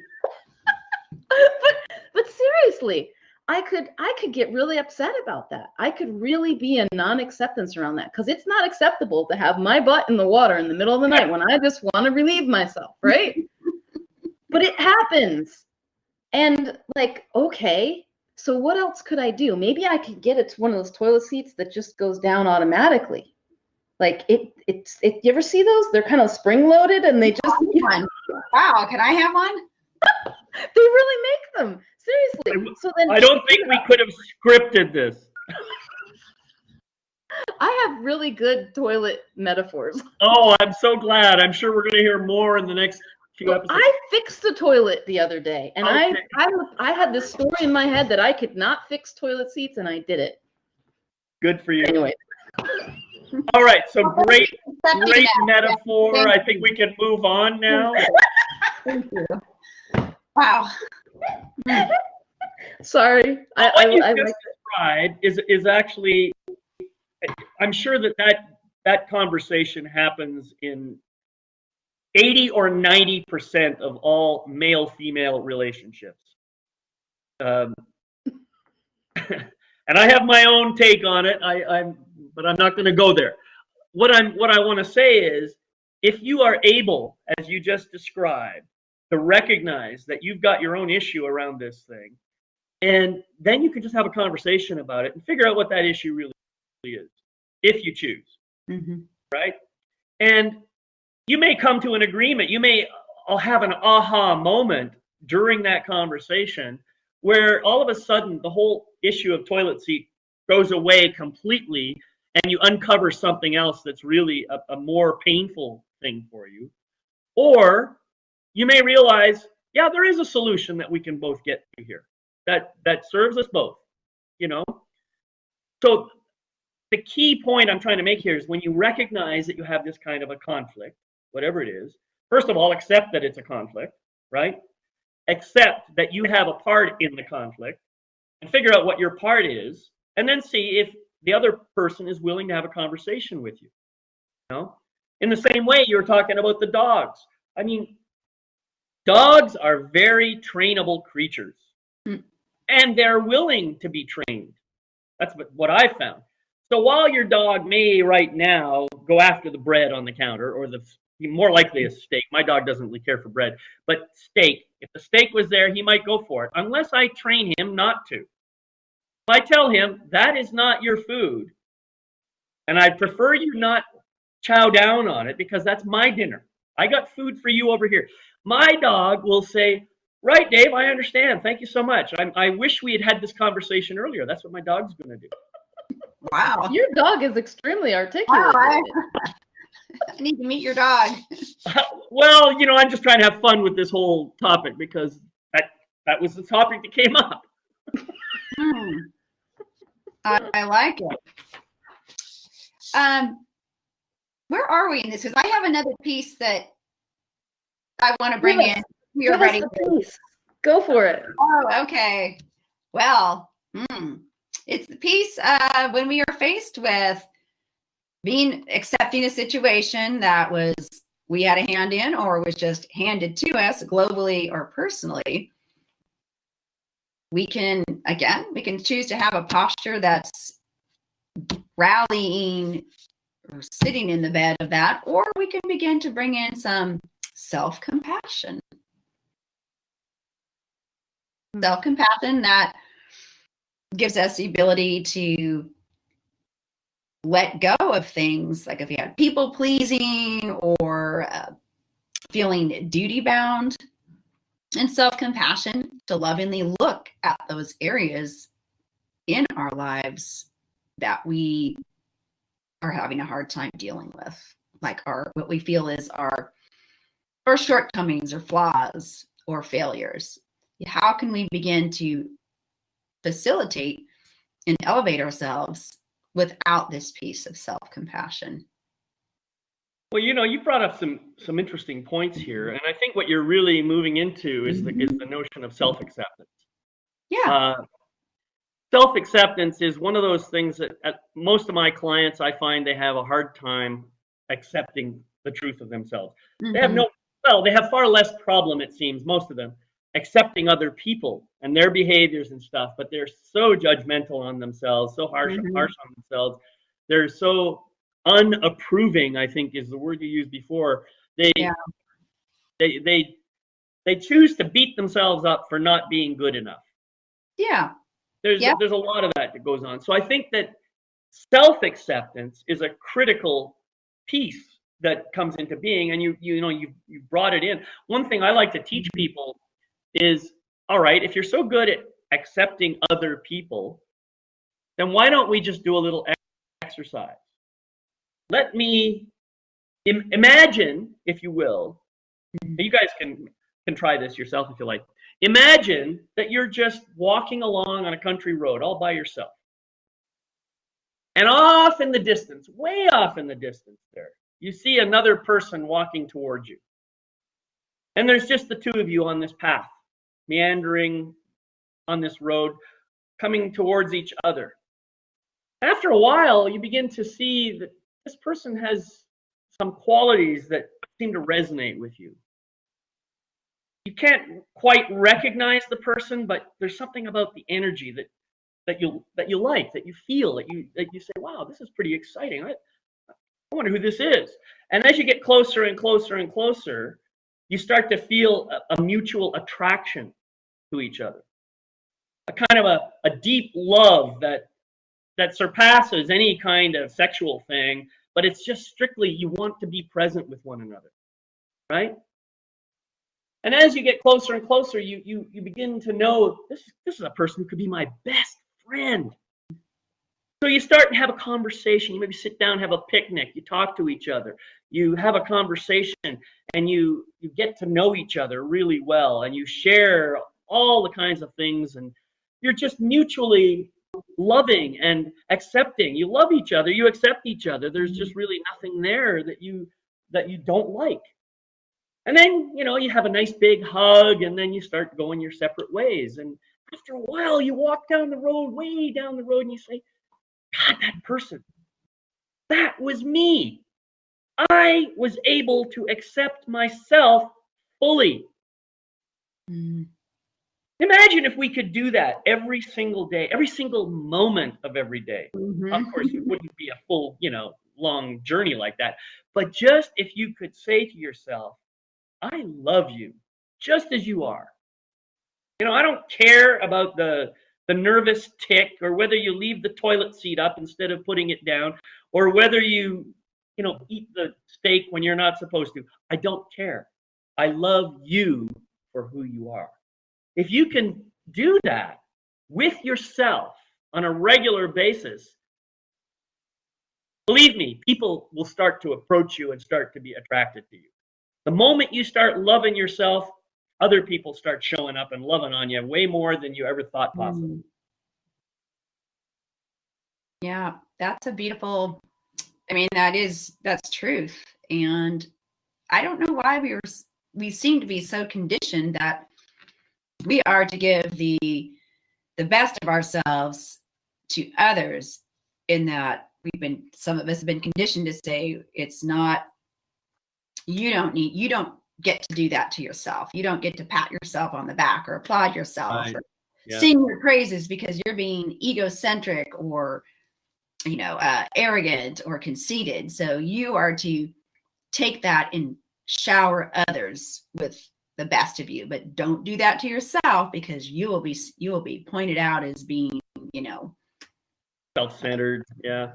but seriously, I could get really upset about that. I could really be a non-acceptance around that, because it's not acceptable to have my butt in the water in the middle of the night when I just want to relieve myself, right? But it happens. And like, okay, so what else could I do? Maybe I could get it to one of those toilet seats that just goes down automatically. Like you ever see those? They're kind of spring loaded and they just Wow, can I have one? They really make them. Seriously. So then I don't think we could have scripted this. I have really good toilet metaphors. Oh, I'm so glad. I'm sure we're going to hear more in the next few episodes. I fixed the toilet the other day, and okay. I had this story in my head that I could not fix toilet seats, and I did it. Good for you. Anyway. All right, so great metaphor. I think we can move on now. Thank you. Wow. Sorry. What you I just like described is actually, I'm sure that conversation happens in 80 or 90% of all male-female relationships. Um, and I have my own take on it. But I'm not going to go there. What I want to say is, if you are able, as you just described, to recognize that you've got your own issue around this thing, and then you can just have a conversation about it and figure out what that issue really is, if you choose, right? And you may come to an agreement. You may have an aha moment during that conversation where all of a sudden the whole issue of toilet seat goes away completely, and you uncover something else that's really a more painful thing for you. Or you may realize, yeah, there is a solution that we can both get to here that serves us both, you know? So the key point I'm trying to make here is, when you recognize that you have this kind of a conflict, whatever it is, first of all, accept that it's a conflict, right? Accept that you have a part in the conflict, and figure out what your part is, and then see if the other person is willing to have a conversation with you. You know? In the same way you were talking about the dogs. I mean, dogs are very trainable creatures, and they're willing to be trained. That's what I've found. So while your dog may right now go after the bread on the counter, or more likely a steak. My dog doesn't really care for bread, but steak. If the steak was there, he might go for it, unless I train him not to. If I tell him that is not your food, and I prefer you not chow down on it because that's my dinner. I got food for you over here. My dog will say, right, Dave, I understand. Thank you so much. I wish we had this conversation earlier. That's what my dog's going to do. Wow. Your dog is extremely articulate. Wow, I need to meet your dog. Well, I'm just trying to have fun with this whole topic because that was the topic that came up. I like it. Where are we in this? Because I have another piece that I want to bring in. You're ready. Go for it. Oh, okay. Well, it's the piece when we are faced with accepting a situation that we had a hand in, or was just handed to us globally or personally. We can choose to have a posture that's rallying or sitting in the bed of that, or we can begin to bring in some self-compassion. Self-compassion that gives us the ability to let go of things, like if you had people pleasing or feeling duty bound, and self-compassion to lovingly look at those areas in our lives that we are having a hard time dealing with, like what we feel is our shortcomings or flaws or failures. How can we begin to facilitate and elevate ourselves without this piece of self-compassion? Well, you brought up some interesting points here, and I think what you're really moving into is the notion of self-acceptance. Yeah. Self-acceptance is one of those things that most of my clients, I find they have a hard time accepting the truth of themselves. They have far less problem, it seems, most of them, accepting other people and their behaviors and stuff, but they're so judgmental on themselves, so harsh on themselves. They're so unapproving, I think is the word you used before. They choose to beat themselves up for not being good enough. Yeah. There's a lot of that goes on. So I think that self-acceptance is a critical piece that comes into being, and you brought it in. One thing I like to teach people is, all right, if you're so good at accepting other people, then why don't we just do a little exercise? Let me imagine, if you will, you guys can try this yourself if you like. Imagine that you're just walking along on a country road all by yourself. And off in the distance, way off in the distance there, you see another person walking towards you. And there's just the two of you on this path, meandering on this road coming towards each other. After a while, you begin to see that this person has some qualities that seem to resonate with you. You can't quite recognize the person, but there's something about the energy that you like, that you feel, that you say, wow, this is pretty exciting. I wonder who this is. And as you get closer and closer and closer, you start to feel a mutual attraction to each other. A kind of a deep love that surpasses any kind of sexual thing, but it's just strictly you want to be present with one another, right? And as you get closer and closer, you begin to know this is a person who could be my best friend. So you start to have a conversation. You maybe sit down, have a picnic. You talk to each other. You have a conversation, and you get to know each other really well, and you share all the kinds of things, and you're just mutually loving and accepting. You love each other. You accept each other. There's just really nothing there that you don't like. And then, you have a nice big hug, and then you start going your separate ways. And after a while, you walk down the road, way down the road, and you say, God, that person, that was me. I was able to accept myself fully. Mm. Imagine if we could do that every single day, every single moment of every day. Mm-hmm. Of course, it wouldn't be a full, long journey like that. But just if you could say to yourself, I love you just as you are. I don't care about the nervous tick, or whether you leave the toilet seat up instead of putting it down, or whether you eat the steak when you're not supposed to. I don't care. I love you for who you are. If you can do that with yourself on a regular basis, believe me, people will start to approach you and start to be attracted to you. The moment you start loving yourself, other people start showing up and loving on you way more than you ever thought possible. Yeah, that's a beautiful, that's truth. And I don't know why we seem to be so conditioned that we are to give the best of ourselves to others, in that some of us have been conditioned to say it's not, you don't get to do that to yourself. You don't get to pat yourself on the back or applaud yourself, right, or sing your praises because you're being egocentric or, arrogant or conceited. So you are to take that and shower others with the best of you, but don't do that to yourself, because you will be pointed out as being, self-centered. Yeah.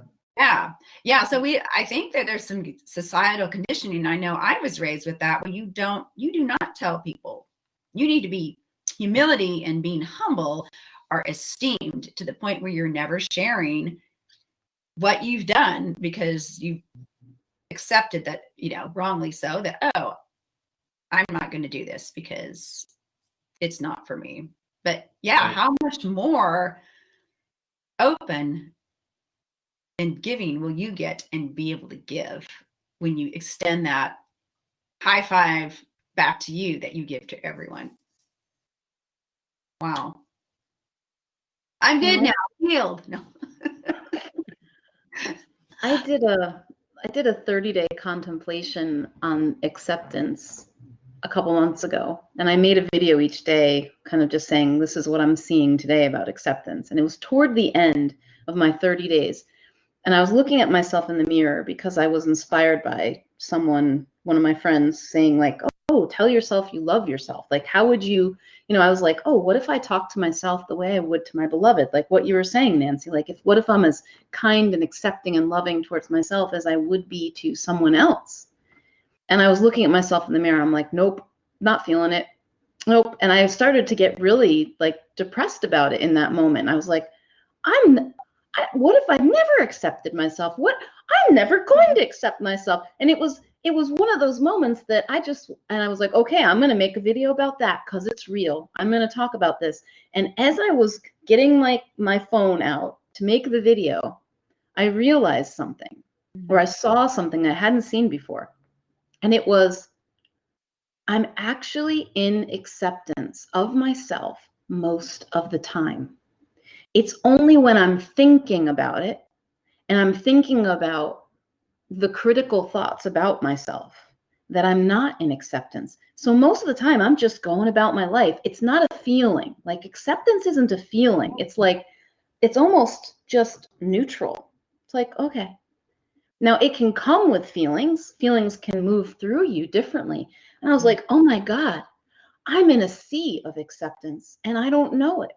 So I think that there's some societal conditioning. I know I was raised with that, where you do not tell people. You need to be, humility and being humble are esteemed to the point where you're never sharing what you've done, because you accepted that, wrongly so, that, oh, I'm not going to do this because it's not for me. But yeah, right. How much more open and giving will you get and be able to give when you extend that high five back to you that you give to everyone? Wow. I'm good now. Healed. No. I did a 30-day contemplation on acceptance a couple months ago, and I made a video each day kind of just saying, this is what I'm seeing today about acceptance. And it was toward the end of my 30 days. And I was looking at myself in the mirror because I was inspired by one of my friends saying, like, oh, tell yourself you love yourself. Like, how would you, I was like, oh, what if I talk to myself the way I would to my beloved? Like what you were saying, Nancy, like what if I'm as kind and accepting and loving towards myself as I would be to someone else? And I was looking at myself in the mirror. I'm like, nope, not feeling it. Nope. And I started to get really like depressed about it in that moment. I was like, what if I never accepted myself? I'm never going to accept myself. And it was one of those moments that I was like, okay, I'm going to make a video about that because it's real. I'm going to talk about this. And as I was getting my phone out to make the video, I realized something, or I saw something I hadn't seen before. And it was, I'm actually in acceptance of myself most of the time. It's only when I'm thinking about it and I'm thinking about the critical thoughts about myself that I'm not in acceptance. So most of the time I'm just going about my life. It's not a feeling. Like acceptance isn't a feeling. It's like, it's almost just neutral. It's like, okay. Now it can come with feelings. Feelings can move through you differently. And I was like, oh my God, I'm in a sea of acceptance and I don't know it.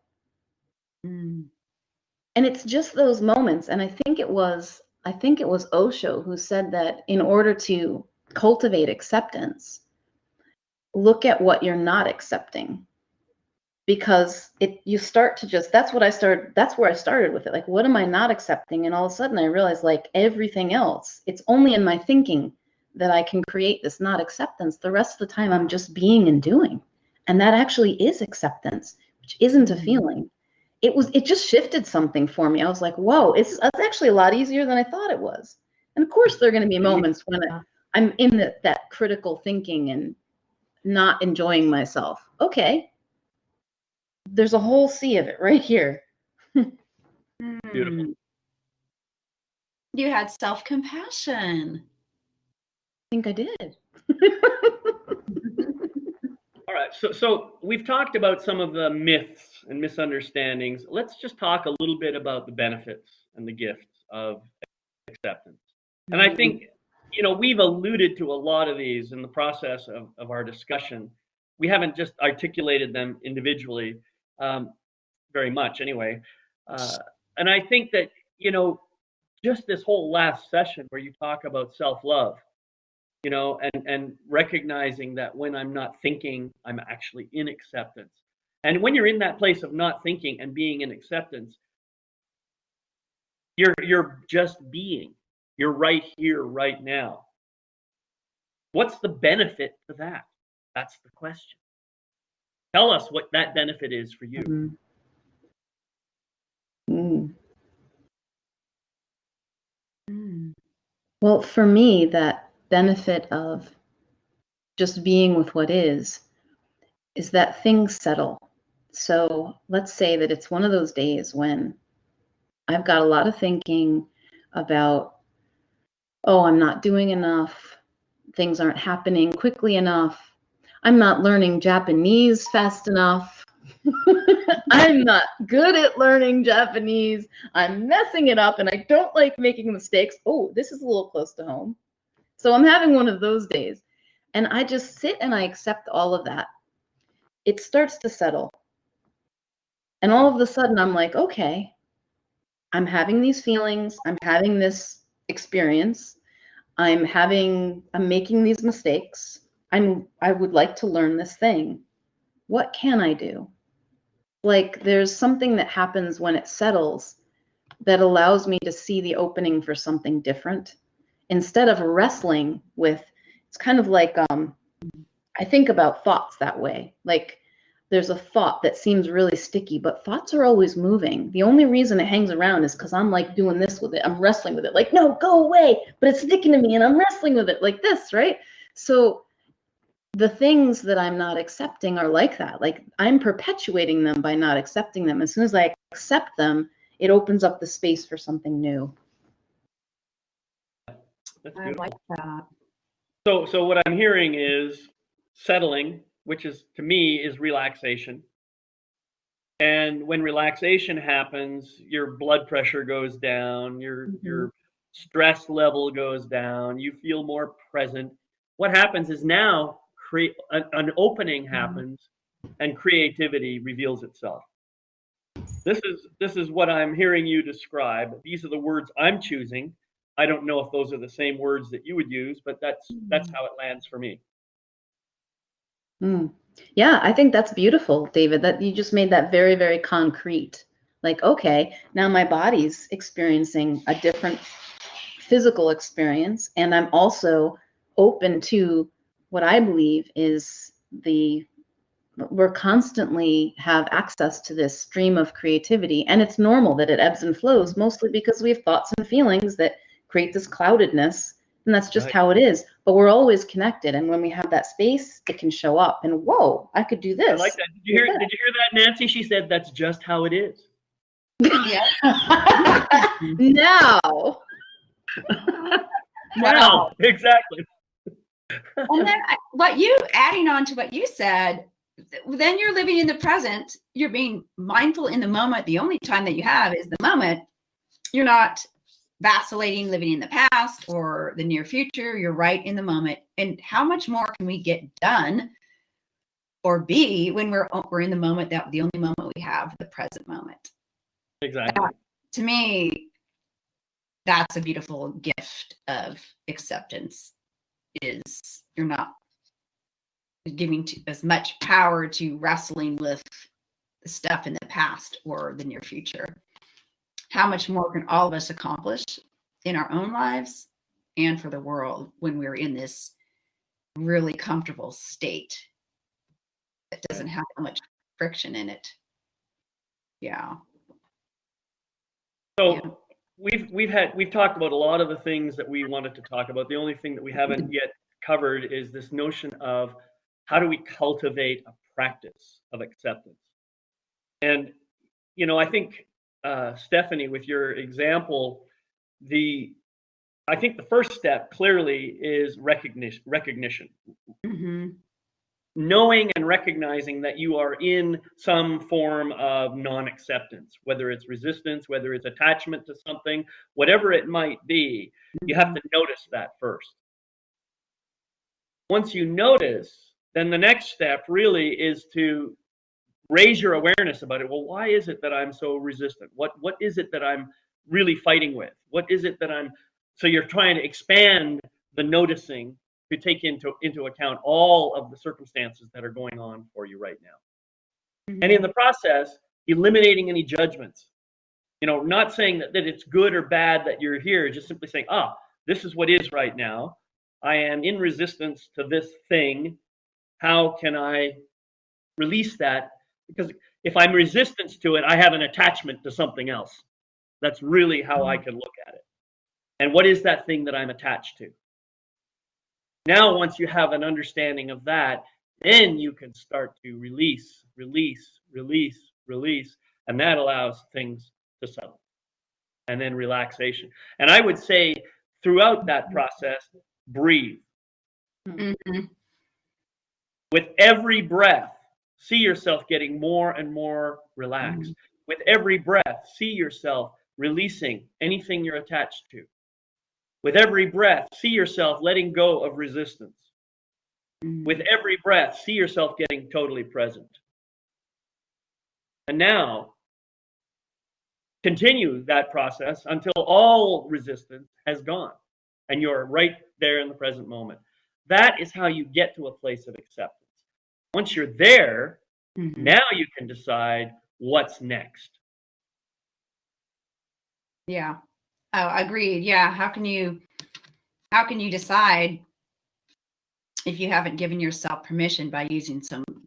Mm. And it's just those moments. And I think it was Osho who said that in order to cultivate acceptance, look at what you're not accepting. Because you start to just, that's where I started with it. Like, what am I not accepting? And all of a sudden I realized, like, everything else, it's only in my thinking that I can create this not acceptance. The rest of the time I'm just being and doing. And that actually is acceptance, which isn't a feeling. It just shifted something for me. I was like, whoa, it's actually a lot easier than I thought it was. And of course, there are going to be moments when I'm in that critical thinking and not enjoying myself. Okay, there's a whole sea of it right here. Beautiful. You had self-compassion. I think I did. All right, so we've talked about some of the myths and misunderstandings. Let's just talk a little bit about the benefits and the gifts of acceptance. And I think, we've alluded to a lot of these in the process of our discussion. We haven't just articulated them individually very much anyway. And I think that, just this whole last session where you talk about self-love, and recognizing that when I'm not thinking, I'm actually in acceptance. And when you're in that place of not thinking and being in acceptance, you're just being. You're right here, right now. What's the benefit to that? That's the question. Tell us what that benefit is for you. Well, for me, that benefit of just being with what is that things settle. So let's say that it's one of those days when I've got a lot of thinking about, oh, I'm not doing enough. Things aren't happening quickly enough. I'm not learning Japanese fast enough. I'm not good at learning Japanese. I'm messing it up and I don't like making mistakes. Oh, this is a little close to home. So I'm having one of those days. And I just sit and I accept all of that. It starts to settle. And all of a sudden I'm like, okay, I'm having these feelings. I'm having this experience. I'm making these mistakes. I would like to learn this thing. What can I do? Like, there's something that happens when it settles that allows me to see the opening for something different instead of wrestling with. It's kind of like, I think about thoughts that way. Like, there's a thought that seems really sticky, but thoughts are always moving. The only reason it hangs around is because I'm like doing this with it. I'm wrestling with it. Like, no, go away. But it's sticking to me and I'm wrestling with it like this, right? So the things that I'm not accepting are like that. Like, I'm perpetuating them by not accepting them. As soon as I accept them, it opens up the space for something new. That's I beautiful. like that. So what I'm hearing is settling, which is, to me, is relaxation. And when relaxation happens, your blood pressure goes down, your stress level goes down, you feel more present. What happens is now an opening happens and creativity reveals itself. This is what I'm hearing you describe. These are the words I'm choosing. I don't know if those are the same words that you would use, but that's how it lands for me. Yeah, I think that's beautiful, David, that you just made that very, very concrete. Like, okay, now my body's experiencing a different physical experience, and I'm also open to what I believe is we're constantly have access to this stream of creativity, and it's normal that it ebbs and flows, mostly because we have thoughts and feelings that create this cloudedness. and that's just Right. how it is. But we're always connected, and when we have that space, it can show up. And whoa, I could do this. I like that. Did you hear that, Nancy? She said that's just how it is. Yeah. Now. Now, exactly. And then adding on to what you said, then you're living in the present. You're being mindful in the moment. The only time that you have is the moment. You're not vacillating, living in the past or the near future. You're right in the moment. And how much more can we get done or be when we're in the moment, that the only moment we have, the present moment? Exactly. To me, that's a beautiful gift of acceptance. Is you're not giving as much power to wrestling with the stuff in the past or the near future. How much more can all of us accomplish in our own lives and for the world when we're in this really comfortable state that doesn't have much friction in it? Yeah. So we've talked about a lot of the things that we wanted to talk about. The only thing that we haven't yet covered is this notion of how do we cultivate a practice of acceptance. And I think Stephanie, with your example, I think the first step clearly is recognition. Mm-hmm. Knowing and recognizing that you are in some form of non-acceptance, whether it's resistance, whether it's attachment to something, whatever it might be, you have to notice that first. Once you notice, then the next step really is to raise your awareness about it. Well, why is it that I'm so resistant? What is it that I'm really fighting with? What is it that so you're trying to expand the noticing to take into account all of the circumstances that are going on for you right now. Mm-hmm. And in the process, eliminating any judgments. Not saying that it's good or bad that you're here, just simply saying, this is what is right now. I am in resistance to this thing. How can I release that? Because if I'm resistance to it, I have an attachment to something else. That's really how I can look at it. And what is that thing that I'm attached to? Now, once you have an understanding of that, then you can start to release, and that allows things to settle. And then relaxation. And I would say throughout that process, breathe. Mm-hmm. With every breath, see yourself getting more and more relaxed. Mm-hmm. With every breath, see yourself releasing anything you're attached to. With every breath, see yourself letting go of resistance. Mm-hmm. With every breath, see yourself getting totally present. And now, continue that process until all resistance has gone and you're right there in the present moment. That is how you get to a place of acceptance. Once you're there, mm-hmm. now you can decide what's next. Yeah. Oh, agreed. Yeah. How can you decide if you haven't given yourself permission by using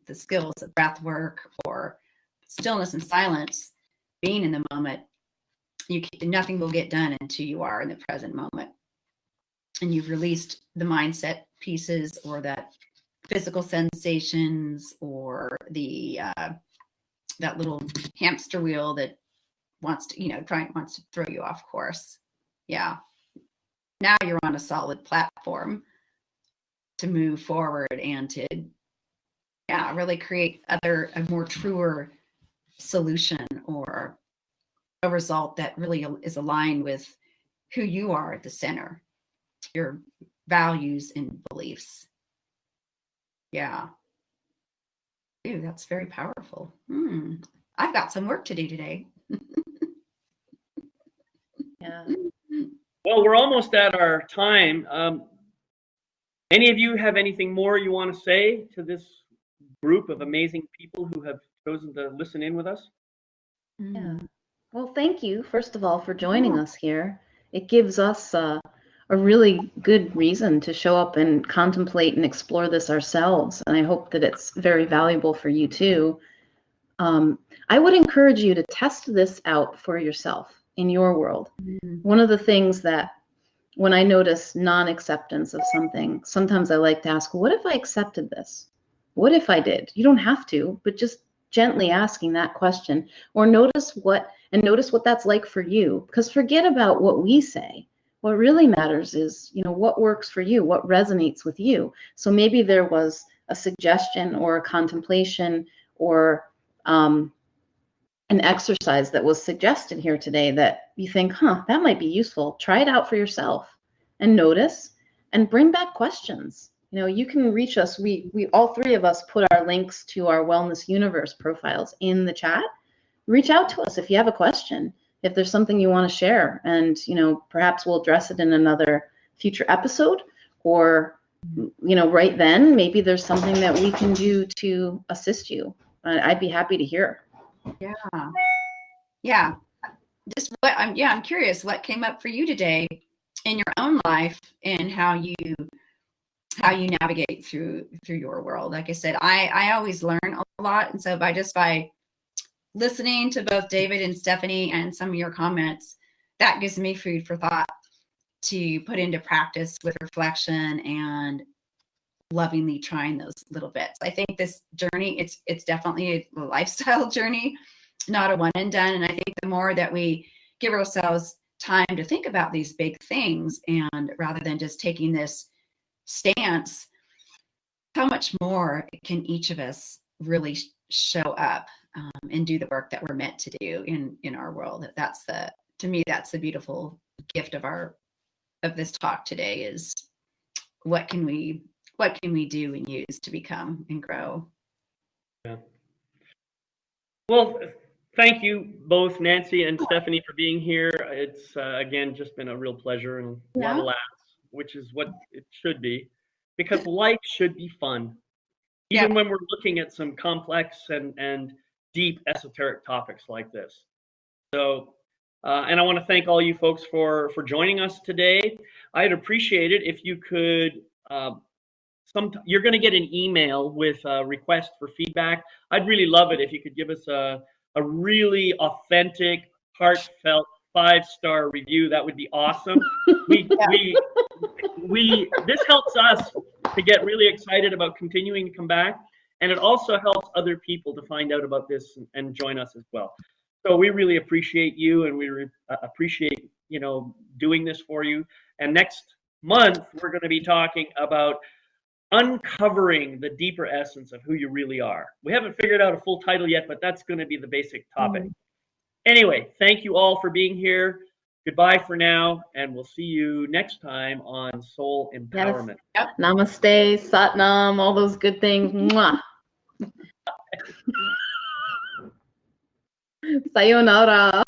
the skills of breath work or stillness and silence, being in the moment? Nothing will get done until you are in the present moment, and you've released the mindset pieces or that physical sensations or the that little hamster wheel that wants to throw you off course. Yeah. Now you're on a solid platform to move forward and to really create a more truer solution or a result that really is aligned with who you are at the center, your values and beliefs. Yeah. Ooh, that's very powerful. I've got some work to do today. Yeah. Well, we're almost at our time. Any of you have anything more you want to say to this group of amazing people who have chosen to listen in with us? Yeah. Well, thank you, first of all, for joining us here. It gives us a really good reason to show up and contemplate and explore this ourselves. And I hope that it's very valuable for you too. I would encourage you to test this out for yourself in your world. Mm-hmm. One of the things that when I notice non-acceptance of something, sometimes I like to ask, what if I accepted this? What if I did? You don't have to, but just gently asking that question, or notice what that's like for you. Because forget about what we say. What really matters is, what works for you, what resonates with you. So maybe there was a suggestion or a contemplation or an exercise that was suggested here today that you think, that might be useful. Try it out for yourself and notice and bring back questions. You can reach us. We all three of us put our links to our Wellness Universe profiles in the chat. Reach out to us if you have a question, if there's something you want to share, and perhaps we'll address it in another future episode, or right then maybe there's something that we can do to assist you. I'd be happy to hear. Yeah. Just I'm curious what came up for you today in your own life and how you navigate through your world. Like I said, I always learn a lot, and so by listening to both David and Stephanie and some of your comments, that gives me food for thought to put into practice with reflection and lovingly trying those little bits. I think this journey, it's definitely a lifestyle journey, not a one and done. And I think the more that we give ourselves time to think about these big things, and rather than just taking this stance, how much more can each of us really show up and do the work that we're meant to do in our world. To me, that's the beautiful gift of this talk today, is what can we do and use to become and grow. Yeah. Well, thank you both, Nancy and Stephanie, for being here. It's again just been a real pleasure and a lot of laughs, which is what it should be, because life should be fun, even when we're looking at some complex and deep esoteric topics like this. So, and I want to thank all you folks for joining us today. I'd appreciate it if you could. You're going to get an email with a request for feedback. I'd really love it if you could give us a really authentic, heartfelt 5-star review. That would be awesome. This helps us to get really excited about continuing to come back, and it also helps other people to find out about this and join us as well. So we really appreciate you, and we appreciate doing this for you. And next month we're going to be talking about uncovering the deeper essence of who you really are. We haven't figured out a full title yet, but that's going to be the basic topic. Anyway, thank you all for being here. Goodbye for now, and we'll see you next time on Soul Empowerment. Yes. Yep. Namaste, Satnam, all those good things. Mwah. Sayonara.